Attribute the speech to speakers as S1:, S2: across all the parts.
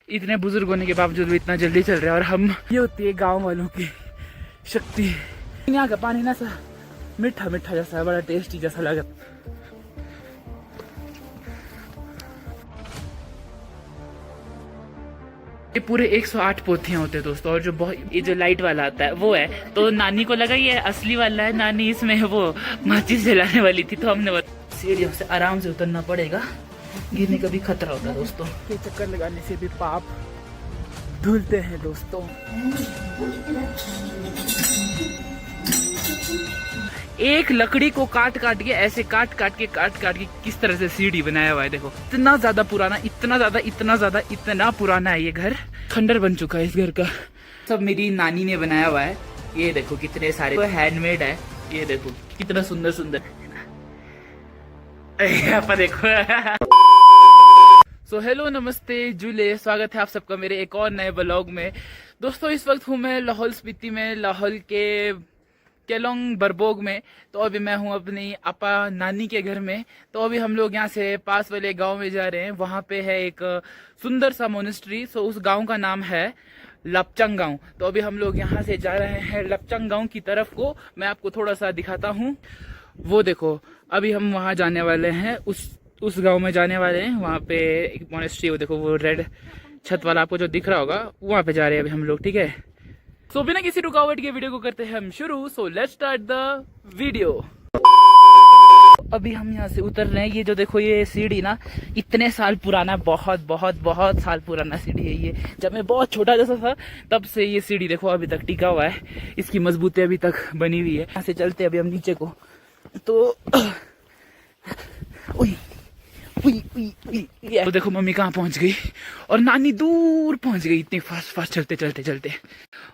S1: इतने बुजुर्ग होने के बावजूद भी इतना जल्दी चल रहे हैं। और हम, ये होती है गांव वालों की शक्ति। यहाँ का पानी ना सा मीठा मीठा जैसा है, बड़ा टेस्टी जैसा लगा। ये पूरे 108 पोथियां होते हैं दोस्तों। और जो बहुत, ये जो लाइट वाला आता है वो है, तो नानी को लगा ये असली वाला है, नानी इसमें वो माचिस जलाने वाली थी, तो हमने सीढ़ियों से आराम से उतरना पड़ेगा, गिरने का भी खतरा होता है दोस्तों। ये चक्कर लगाने से भी पाप धुलते हैं दोस्तों। एक लकड़ी को काट काट के, ऐसे काट काट के किस तरह से सीढ़ी बनाया हुआ है देखो। इतना ज्यादा पुराना, इतना पुराना है ये घर, खंडर बन चुका है इस घर का। सब मेरी नानी ने बनाया हुआ है। ये देखो कितने सारे, तो हैंडमेड है। ये देखो कितना सुंदर सुंदर यहाँ पर देखो। सो हेलो, नमस्ते, जुले, स्वागत है आप सबका मेरे एक और नए ब्लॉग में। दोस्तों इस वक्त हूँ मैं लाहौल स्पीति में, लाहौल के केलोंग बरबोग में। तो अभी मैं हूँ अपनी आपा नानी के घर में। तो अभी हम लोग यहाँ से पास वाले गांव में जा रहे हैं। वहाँ पे है एक सुंदर सा मोनेस्ट्री। सो उस गांव का नाम है लपचंग गांव। तो अभी हम लोग यहाँ से जा रहे हैं लपचंग गांव की तरफ को। मैं आपको थोड़ा सा दिखाता हूँ। वो देखो, अभी हम वहाँ जाने वाले हैं, उस गांव में जाने वाले हैं। वहाँ पे एक मोनेस्ट्री, वो देखो, वो रेड छत वाला आपको जो दिख रहा होगा, वहाँ पे जा रहे हैं अभी हम लोग, ठीक है। सो बिना किसी रुकावट के वीडियो को करते हैं हम शुरू। So let's start the video. अभी हम यहाँ से उतर रहे हैं। ये जो देखो, ये सीढ़ी ना इतने साल पुराना, बहुत साल पुराना सीढ़ी है ये। जब मैं बहुत छोटा जैसा था तब से ये सीढ़ी देखो अभी तक टिका हुआ है, इसकी मजबूती अभी तक बनी हुई है। यहाँ से चलते अभी हम नीचे को। तो तो देखो मम्मी कहाँ पहुंच गई और नानी दूर पहुंच गई, इतनी फास्ट चलते।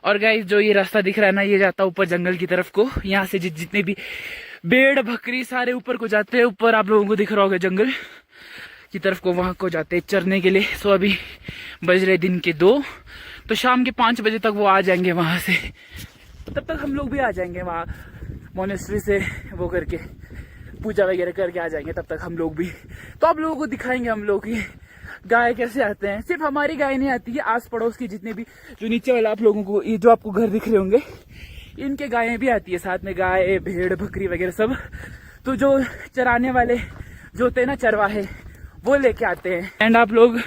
S1: और गाइस जो ये रास्ता दिख रहा है ना, ये जाता है ऊपर जंगल की तरफ को। यहाँ से जितने भी भेड़ बकरी सारे ऊपर को जाते हैं। ऊपर आप लोगों को दिख रहा होगा जंगल की तरफ को, वहां को जाते हैं चरने के लिए। सो अभी बज रहे दिन के 2, तो शाम के 5 बजे तक वो आ जाएंगे वहां से। तब तक हम लोग भी आ जाएंगे वहाँ मोनेस्ट्री से, वो करके पूजा वगैरह करके आ जाएंगे तब तक हम लोग भी। तो आप लोगों को दिखाएंगे हम लोग की गाय कैसे आते हैं। सिर्फ हमारी गाय नहीं आती है, आस पड़ोस की जितने भी, जो नीचे वाला आप लोगों को, ये जो आपको घर दिख रहे होंगे, इनके गायें भी आती है साथ में, गाय भेड़ बकरी वगैरह सब। तो जो चराने वाले जो होते हैं ना, चरवाहे, वो लेके आते हैं। एंड आप लोग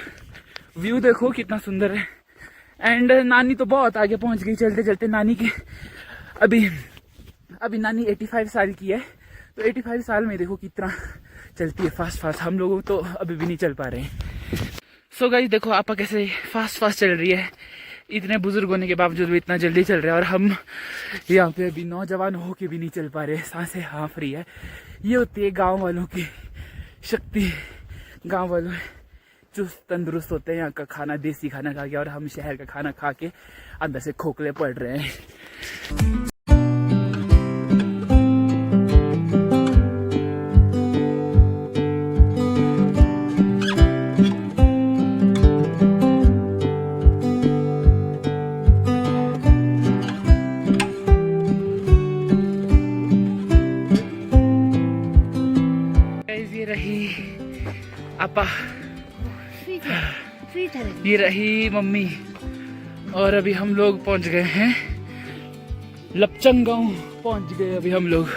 S1: व्यू देखो कितना सुंदर है। एंड नानी तो बहुत आगे पहुंच गई चलते। नानी की अभी नानी 85 साल की है। तो 85 साल में देखो कितना चलती है फास्ट। हम लोग तो अभी भी नहीं चल पा रहे हैं। सो गाइस देखो आपा कैसे फास्ट चल रही है। इतने बुजुर्ग होने के बावजूद भी इतना जल्दी चल रहे हैं। और हम यहाँ पे अभी नौजवान होके भी नहीं चल पा रहे, सांसें हाँफ रही है। ये होती है गांव वालों की शक्ति। गांव वालों चुस्त तंदुरुस्त होते हैं। यहाँ का खाना देसी खाना खा के, और हम शहर का खाना खा के अंदर से खोखले पड़ रहे हैं। आपा, ये रही मम्मी। और अभी हम लोग पहुंच गए हैं लपचंग गांव, पहुंच गए अभी हम लोग।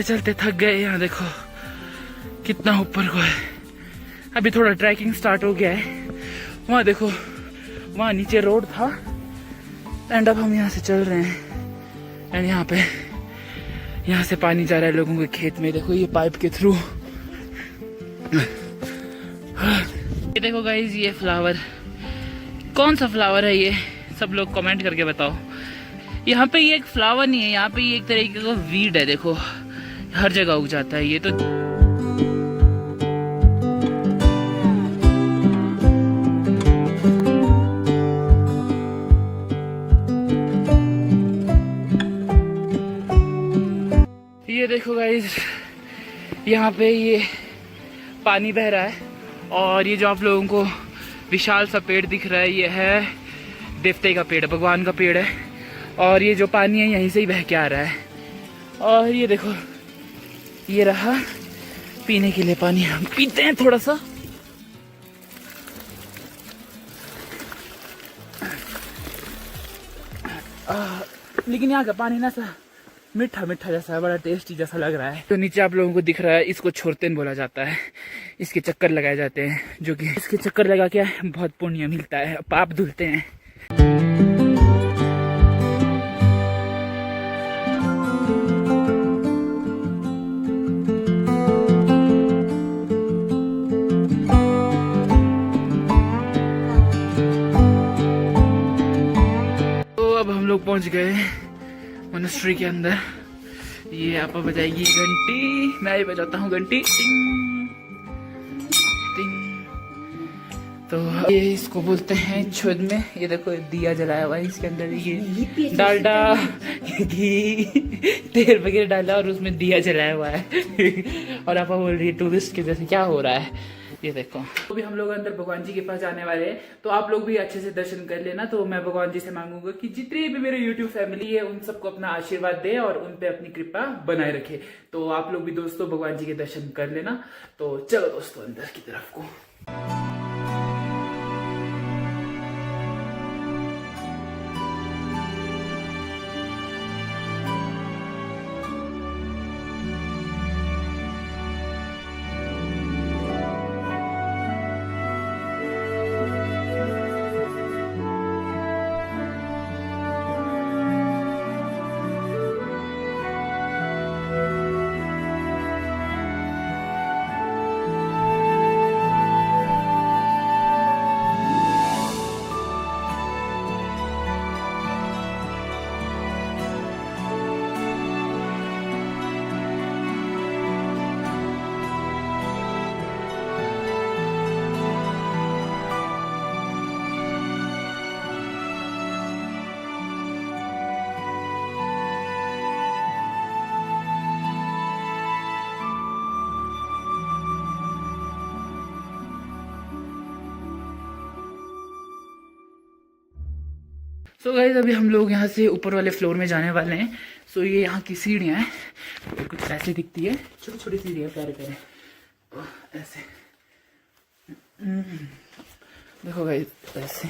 S1: चलते थक गए। यहाँ देखो कितना ऊपर को है। अभी थोड़ा ट्रैकिंग स्टार्ट हो गया है। वहाँ देखो, वहाँ नीचे रोड था। एंड अब हम यहाँ से चल रहे हैं। एंड यहाँ से पानी जा रहा है लोगों के खेत में। देखो ये पाइप के थ्रू। ये देखो गाइस, ये फ्लावर, कौन सा फ्लावर है ये, सब लोग कमेंट करके बताओ। यहाँ पे ये एक फ्लावर नहीं है, यहाँ पे ये एक तरीके का वीड है। देखो हर जगह उग जाता है ये। तो ये देखो गाइस, यहाँ पे ये पानी बह रहा है। और ये जो आप लोगों को विशाल सा पेड़ दिख रहा है, ये है देवते का पेड़, भगवान का पेड़ है। और ये जो पानी है यहीं से ही बह के आ रहा है। और ये देखो, ये रहा पीने के लिए पानी, हम पीते हैं थोड़ा सा। लेकिन यहाँ का पानी ना सा मीठा मीठा जैसा है, बड़ा टेस्टी जैसा लग रहा है। तो नीचे आप लोगों को दिख रहा है, इसको छोरतेन बोला जाता है। इसके चक्कर लगाए जाते हैं, जो कि इसके चक्कर लगा के बहुत पुण्य मिलता है, पाप धुलते हैं। तो अब हम लोग पहुंच गए मोनेस्ट्री के अंदर। ये आपा बजाएगी घंटी, मैं ही बजाता हूँ घंटी, टिंग टिंग। तो ये इसको बोलते हैं छुद में। ये देखो दिया जलाया हुआ है, इसके अंदर ये डालडा घी तेल वगैरह डाला और उसमें दिया जलाया हुआ है। और आपा बोल रही है टूरिस्ट के जैसे क्या हो रहा है, ये देखो। तो भी हम लोग अंदर भगवान जी के पास जाने वाले हैं, तो आप लोग भी अच्छे से दर्शन कर लेना। तो मैं भगवान जी से मांगूंगा कि जितने भी मेरे YouTube फैमिली है उन सबको अपना आशीर्वाद दे और उन पे अपनी कृपा बनाए रखे। तो आप लोग भी दोस्तों भगवान जी के दर्शन कर लेना। तो चलो दोस्तों अंदर की तरफ को। सो गाइस अभी हम लोग यहाँ से ऊपर वाले फ्लोर में जाने वाले हैं। सो ये यहाँ की सीढ़ियाँ हैं, तो कुछ ऐसे दिखती है, छोटी छोटी सीढ़ियाँ प्यारे प्यारे ऐसे। देखो गाइस ऐसे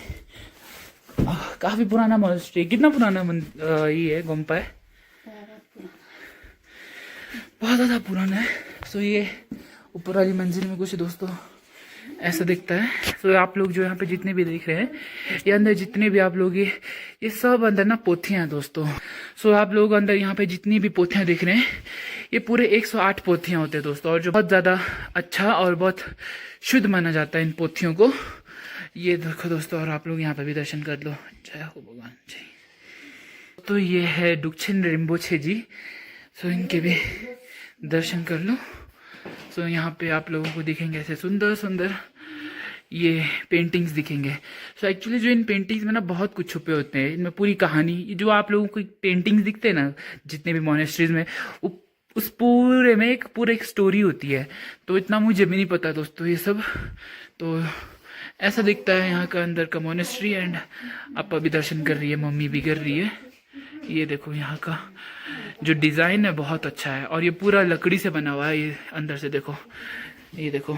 S1: काफी पुराना मॉनेस्ट्री। कितना पुराना ये है गोम्पा है, बहुत ज्यादा पुराना है। सो ये ऊपर वाली मंजिल में कुछ दोस्तों ऐसा दिखता है। तो आप लोग जो यहाँ पे जितने भी देख रहे हैं, ये अंदर जितने भी आप लोग ये सब अंदर ना पोथियां हैं दोस्तों। सो आप लोग अंदर यहाँ पे जितनी भी पोथियां देख रहे हैं, ये पूरे 108 पोथियां होते हैं दोस्तों। और जो बहुत ज्यादा अच्छा और बहुत शुद्ध माना जाता है इन पोथियों को। ये देखो दोस्तों, और आप लोग यहाँ पे भी दर्शन कर लो। जय हो भगवान जय। तो ये है डुगचेन रिम्पोछे जी, सो इनके भी दर्शन कर लो। सो यहाँ पे आप लोगों को दिखेंगे ऐसे सुंदर सुंदर ये पेंटिंग्स दिखेंगे। सो एक्चुअली जो इन पेंटिंग्स में ना बहुत कुछ छुपे होते हैं, इनमें पूरी कहानी। जो आप लोगों को पेंटिंग्स दिखते हैं ना जितने भी मोनेस्ट्रीज में, उस पूरे में एक स्टोरी होती है। तो इतना मुझे भी नहीं पता दोस्तों ये सब। तो ऐसा दिखता है यहाँ का अंदर का मोनेस्ट्री। एंड आप अभी दर्शन कर रही है, मम्मी भी कर रही है। ये देखो यहाँ का जो डिजाइन है बहुत अच्छा है, और ये पूरा लकड़ी से बना हुआ है। ये अंदर से देखो, ये देखो,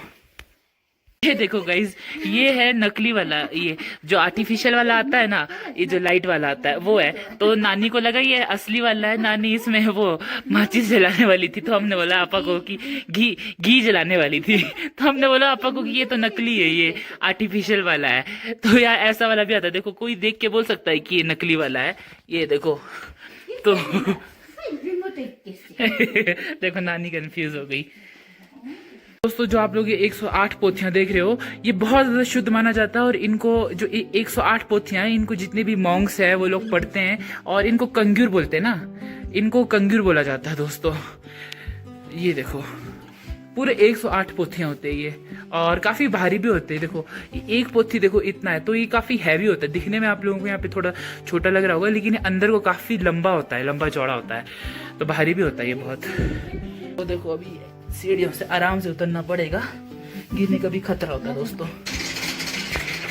S1: ये देखो गाइज, ये है नकली वाला। ये जो आर्टिफिशियल वाला आता है ना, ये जो लाइट वाला आता है वो है। तो नानी को लगा ये असली वाला है, नानी इसमें वो माचिस जलाने वाली थी। तो हमने बोला आपा को कि घी जलाने वाली थी। तो हमने बोला आपा को कि ये तो नकली है, ये आर्टिफिशियल वाला है। तो यार ऐसा वाला भी आता है। देखो कोई देख के बोल सकता है कि ये नकली वाला है। ये देखो तो देखो नानी कंफ्यूज हो गई। दोस्तों जो आप लोग ये 108 पोथियां देख रहे हो, ये बहुत ज्यादा शुद्ध माना जाता है। और इनको जो 108 पोथियां हैं, इनको जितने भी मॉन्क्स है वो लोग पढ़ते हैं। और इनको कंग्यूर बोलते हैं ना, इनको कंग्यूर बोला जाता है दोस्तों। ये देखो पूरे 108 पोथियां होते हैं ये, और काफी भारी भी होते हैं। देखो एक पोथी देखो इतना है, तो ये काफी हैवी होता है। दिखने में आप लोगों को यहाँ पे थोड़ा छोटा लग रहा होगा, लेकिन अंदर को काफी लंबा होता है, लंबा चौड़ा होता है, तो भारी भी होता है ये बहुत। तो देखो अभी सीढ़ियों से आराम से उतरना पड़ेगा, गिरने का भी खतरा होता है दोस्तों।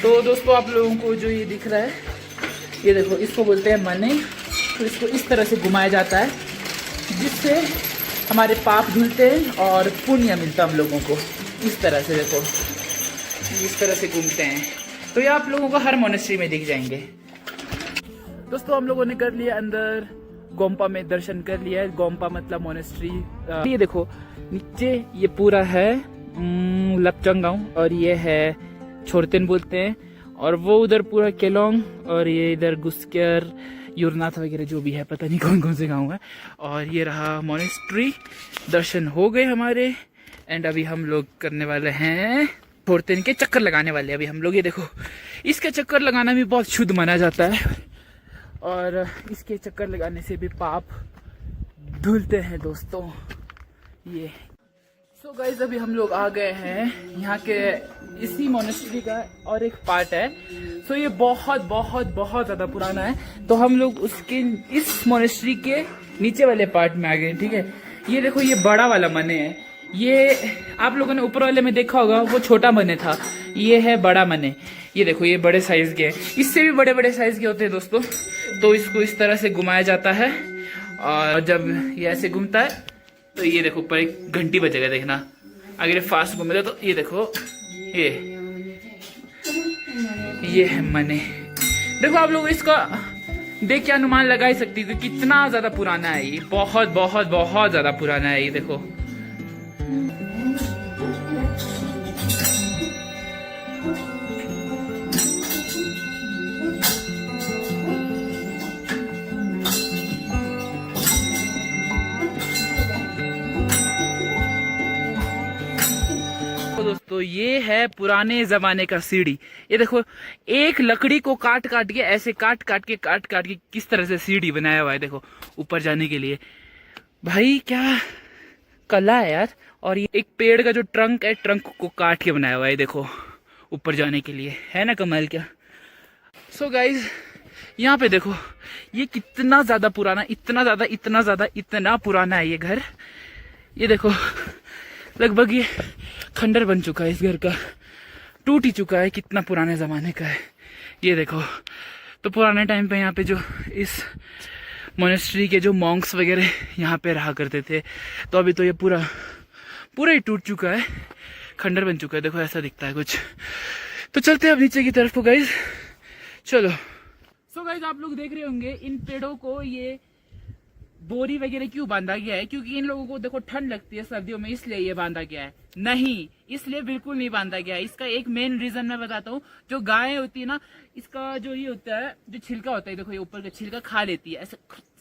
S1: तो दोस्तों आप लोगों को जो ये दिख रहा है, ये देखो, इसको बोलते हैं मने। तो इसको इस तरह से घुमाया जाता है जिससे हमारे पाप धुलते हैं और पुण्य मिलता है हम लोगों को। इस तरह से देखो, इस तरह से घूमते हैं। तो ये आप लोगों को हर मोनेस्ट्री में दिख जाएंगे। दोस्तों हम लोगों ने कर लिया अंदर, गोम्पा में दर्शन कर लिया है। गोम्पा मतलब मोनेस्ट्री। ये देखो नीचे ये पूरा है लपचंग गांव, और ये है छोरतेन बोलते हैं, और वो उधर पूरा केलोंग, और ये इधर गुस्कर, यूरनाथ वगैरह जो भी है, पता नहीं कौन कौन से गांव है। और ये रहा मोनेस्ट्री। दर्शन हो गए हमारे, एंड अभी हम लोग करने वाले हैं छोरतेन के चक्कर लगाने वाले। अभी हम लोग ये देखो, इसका चक्कर लगाना भी बहुत शुद्ध माना जाता है, और इसके चक्कर लगाने से भी पाप धुलते हैं दोस्तों। ये सो गाइस अभी हम लोग आ गए हैं यहाँ के इसी मोनेस्ट्री का और एक पार्ट है। सो ये बहुत बहुत बहुत ज़्यादा पुराना है, तो हम लोग उसके इस मोनेस्ट्री के नीचे वाले पार्ट में आ गए। ठीक है, ये देखो ये बड़ा वाला मने है। ये आप लोगों ने ऊपर वाले में देखा होगा, वो छोटा मने था, ये है बड़ा मने। ये देखो ये बड़े साइज के, इससे भी बड़े बड़े साइज के होते हैं दोस्तों। तो इसको इस तरह से घुमाया जाता है, और जब ये ऐसे घूमता है तो ये देखो ऊपर एक घंटी बजेगा, देखना। अगर ये फास्ट घूमेगा तो ये देखो, ये है मने। देखो आप लोग इसका देख के अनुमान लगा ही सकती है कि कितना ज्यादा पुराना है ये। बहुत बहुत बहुत ज्यादा पुराना है ये, देखो। दोस्तों ये है पुराने जमाने का सीढ़ी। ये देखो एक लकड़ी को काट काट के, ऐसे काट काट के किस तरह से सीढ़ी बनाया हुआ है, देखो ऊपर जाने के लिए। भाई क्या कला है यार। और ये एक पेड़ का जो ट्रंक है, ट्रंक को काट के बनाया हुआ है, देखो ऊपर जाने के लिए। है ना कमाल क्या। सो गाइज यहाँ पे देखो ये कितना ज्यादा पुराना, इतना पुराना है ये घर। ये देखो लगभग ये खंडर बन चुका है, इस घर का टूट ही चुका है, कितना पुराने जमाने का है ये देखो। तो पुराने टाइम पे यहाँ पे जो इस मोनेस्ट्री के जो मॉन्क्स वगैरह यहाँ पे रहा करते थे, तो अभी तो ये पूरा ही टूट चुका है, खंडर बन चुका है। देखो ऐसा दिखता है कुछ। तो चलते हैं अब नीचे की तरफ को गाइज, चलो। सो गाइज आप लोग देख रहे होंगे इन पेड़ों को ये बोरी वगैरह क्यों बांधा गया है, क्योंकि इन लोगों को देखो ठंड लगती है सर्दियों में, इसलिए ये बांधा गया है। नहीं, इसलिए बिल्कुल नहीं बांधा गया है। इसका एक मेन रीजन मैं बताता हूँ। जो गायें होती है ना, इसका जो ये होता है, जो छिलका होता है, देखो ये ऊपर का छिलका खा लेती है, ऐसे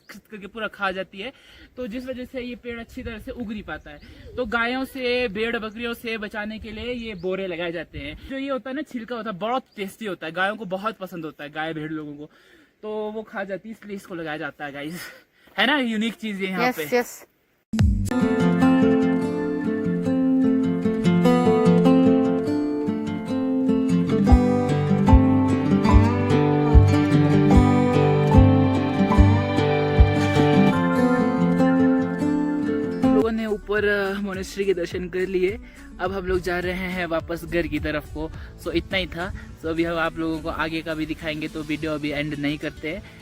S1: करके पूरा खा जाती है। तो जिस वजह से ये पेड़ अच्छी तरह से उग नहीं पाता है। तो गायों से, भेड़ बकरियों से बचाने के लिए ये बोरे लगाए जाते हैं। जो ये होता है ना छिलका होता है, बहुत टेस्टी होता है, गायों को बहुत पसंद होता है, गाय भेड़ लोगों को, तो वो खा जाती है, इसलिए इसको लगाया जाता है गाइस। है ना यूनिक चीज है यहाँ पे।
S2: यस।
S1: लोगों ने ऊपर मोनेस्ट्री के दर्शन कर लिए। अब हम लोग जा रहे हैं वापस घर की तरफ को। सो इतना ही था। सो अभी हम आप लोगों को आगे का भी दिखाएंगे, तो वीडियो अभी एंड नहीं करते हैं,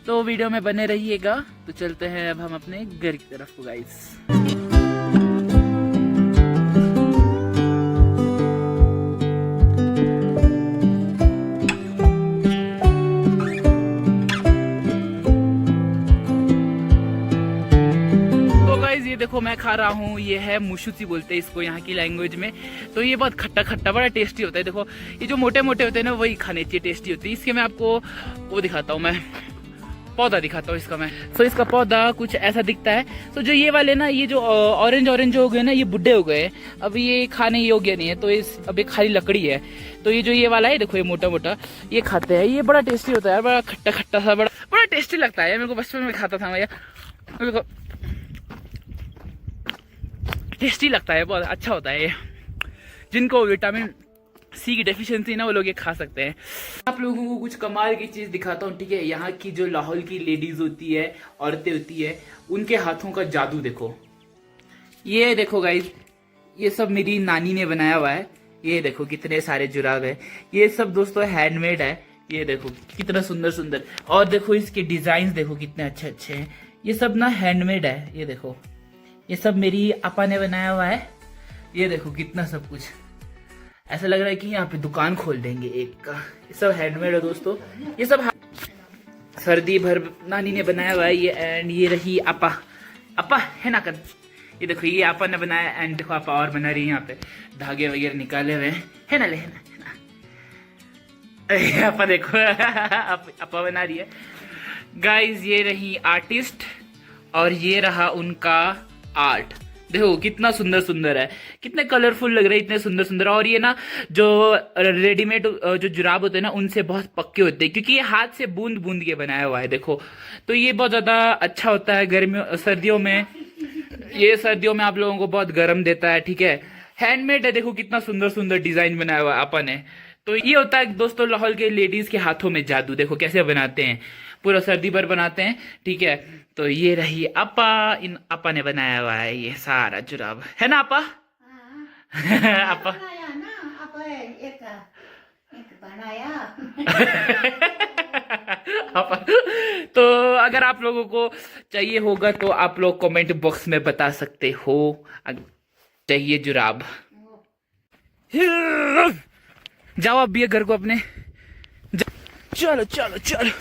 S1: तो वीडियो में बने रहिएगा। तो चलते हैं अब हम अपने घर की तरफ को गाइस। ये देखो मैं खा रहा हूँ, ये है मुशुची बोलते हैं इसको यहाँ की लैंग्वेज में। तो ये बहुत खट्टा खट्टा बड़ा टेस्टी होता है। देखो ये जो मोटे मोटे होते हैं ना, वही खाने चाहिए, टेस्टी होती है। इसके मैं आपको वो दिखाता हूँ, मैं पौधा दिखाता हूँ इसका मैं। तो इसका पौधा कुछ ऐसा दिखता है। तो जो ये वाले ना, ये जो ऑरेंज हो गए ना, ये बुढ़े हो गए, अब ये खाने योग्य नहीं है। तो इस अब ये खाली लकड़ी है। तो ये जो ये वाला है, देखो ये मोटा मोटा, ये खाते हैं। ये बड़ा टेस्टी होता है, बड़ा खट्टा खट्टा सा, बड़ा टेस्टी लगता है। मेरे को बचपन में खाता था मैं, मेरे को टेस्टी लगता है, बहुत अच्छा होता है ये। जिनको विटामिन सी की डेफिशिएंसी ना, वो लोग ये खा सकते हैं। आप लोगों को कुछ कमाल की चीज दिखाता हूँ, ठीक है। यहाँ की जो लाहौल की लेडीज होती है, औरतें होती है, उनके हाथों का जादू देखो। ये देखो गाइज, ये सब मेरी नानी ने बनाया हुआ है। ये देखो कितने सारे जुराब है। ये सब दोस्तों हैंडमेड है। ये देखो कितना सुंदर सुंदर, और देखो इसके डिजाइन देखो कितने अच्छे अच्छे हैं। ये सब ना हैंडमेड है। ये देखो ये सब मेरी आपा ने बनाया हुआ है। ये देखो कितना सब कुछ, ऐसा लग रहा है कि यहाँ पे दुकान खोल देंगे एक का। ये सब हैंडमेड है दोस्तों। ये सब सर्दी भर नानी ने बनाया हुआ है ये। एंड ये रही आपा, आपा है ना कर, ये देखो ये आपा ने बनाया। एंड देखो आपा और बना रही है, यहाँ पे धागे वगैरह निकाले हुए हैं, है ना, ले है ना। आपा देखो आपा बना रही है। गाइस ये रही आर्टिस्ट और ये रहा उनका आर्ट। देखो कितना सुंदर सुंदर है, कितने कलरफुल लग रहे हैं, इतने सुंदर सुंदर। और ये ना जो रेडीमेड जो जुराब होते हैं ना उनसे बहुत पक्के होते हैं, क्योंकि ये हाथ से बूंद बूंद के बनाया हुआ है। देखो तो ये बहुत ज्यादा अच्छा होता है गर्मियों सर्दियों में। ये सर्दियों में आप लोगों को बहुत गर्म देता है, ठीक है। हैंडमेड है, देखो कितना सुंदर सुंदर डिजाइन बनाया हुआ है आपा ने। तो ये होता है दोस्तों लाहौल के लेडीज के हाथों में जादू। देखो कैसे बनाते हैं, पूरा सर्दी भर बनाते हैं, ठीक है। तो ये रही आपा, इन आपा ने बनाया हुआ है ये सारा जुराब, है ना आपा? आपा आपा तो अगर आप लोगों को चाहिए होगा तो आप लोग कमेंट बॉक्स में बता सकते हो, चाहिए जुराब। जाओ अब भी घर को अपने, चलो चलो चलो।